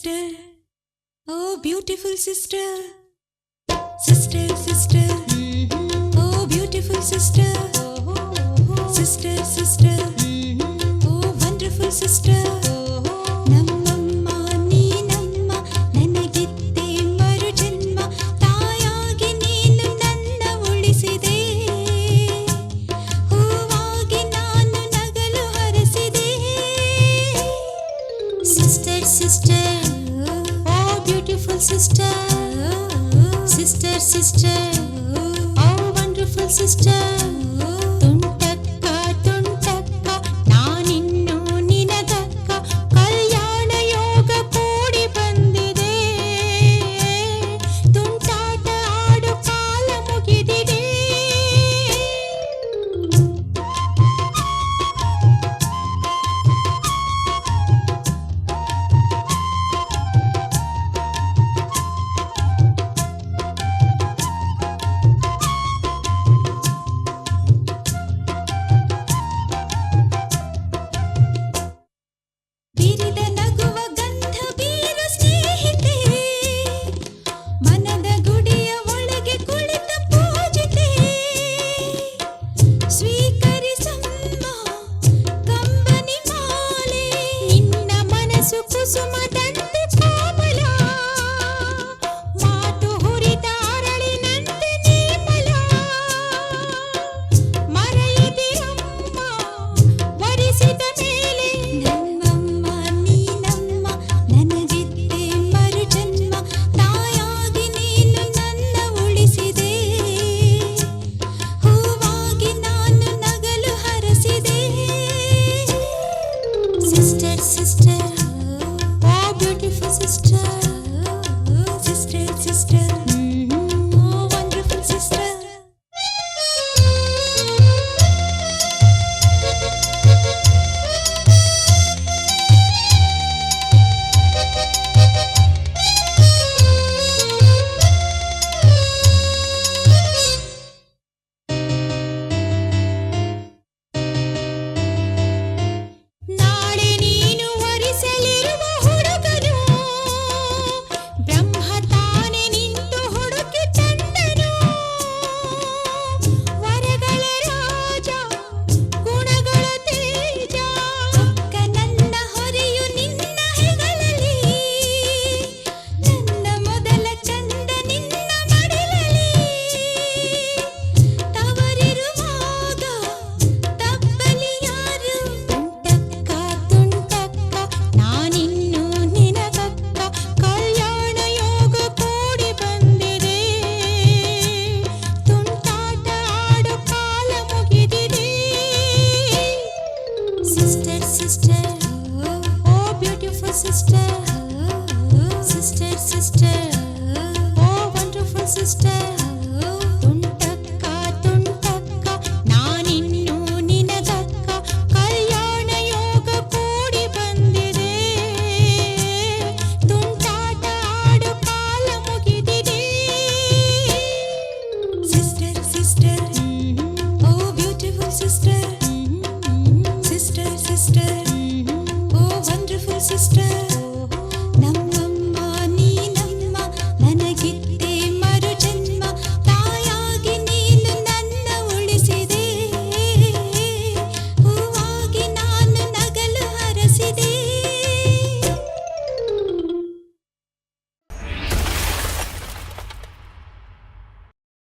sister, oh beautiful sister, sister, sister, oh beautiful sister, sister, sister, oh wonderful sister. ನಮ್ಮಮ್ಮ ನೀನಮ್ಮ ನನಗಿದ್ದೆ ಮರು ಜನ್ಮ ತಾಯಾಗಿ ನೀನು ನನ್ನ ಉಳಿಸಿದೆ ಹೂವಾಗಿ ನಾನು ನಗಲು ಹರಸಿದೆ sister sister oh beautiful sister sister sister oh wonderful sister ತುಂಟಕ್ಕ ತುಂಟಕ್ಕ ನಾನಿನ್ನು ನಿನಗಕ್ಕ ಕಲ್ಯಾಣ ಯೋಗ ಕೂಡಿ ಬಂದಿದೆ ತುಂಟಾಟ ಆಡು ಕಾಲ ಮುಗಿದಿದೆ ಬಿರಿದ ನಗುವ ಗಂಧ ಬೀರು ಸ್ನೇಹಿತೆ ಮನದ ಗುಡಿಯ ಒಳಗೆ ಕುಳಿತ ಪೂಜಿತೆ ಸ್ವೀಕರಿಸಮ್ಮ ಕಂಬನಿ ಮಾಲೆ ನಿನ್ನ ಮನಸ್ಸು ಕುಸುಮದಂತೆ ಕೋಮಲ ಮಾತು ಹುರಿದ ಅರಳಿನಂತೆ ನೇಮಲ ಮರೆಯದಿರಮ್ಮ ವರಿಸಿದ ಮೇಲೆ ನಮ್ಮಮ್ಮ ನೀನಮ್ಮ ನನಗಿದ್ದೆ ಮರು ಜನ್ಮ ತಾಯಾಗಿ ನೀನು ನನ್ನ ಉಳಿಸಿದೆ ಹೂವಾಗಿ ನಾನು ನಗಲು ಹರಸಿದೆ sister sister oh beautiful sister sister sister oh wonderful sister ನಾಳೆ ನೀನು ವರಿಸಲಿರುವ ಹುಡುಗನು ಬ್ರಹ್ಮ ತಾನೆ ನಿಂತು ಹುಡುಕಿ ತಂದನು ವರಗಳ ರಾಜ ಗುಣಗಳ ತೇಜ ಅಕ್ಕ ನನ್ನ ಹೊರೆಯು ನಿನ್ನ ಹೆಗಲಲಿ ನನ್ನ ಮೊದಲ ಚಂದ ನಿನ್ನ ಮಡಿಲಲಿ ತವರಿರುವಾಗ ತಪ್ಪಲಿ ಯಾರು ತುಂಟಕ್ಕ ತುಂಟಕ್ಕ ನಾನಿನ್ನು ನಿನಗಕ್ಕ ಕಲ್ಯಾಣ ಯೋಗ ಕೂಡಿ ಬಂದಿದೆ ತುಂಟಾಟ ಆಡು ಕಾಲ ಮುಗಿದಿದೆ sister sister oh beautiful sister sister sister oh wonderful sister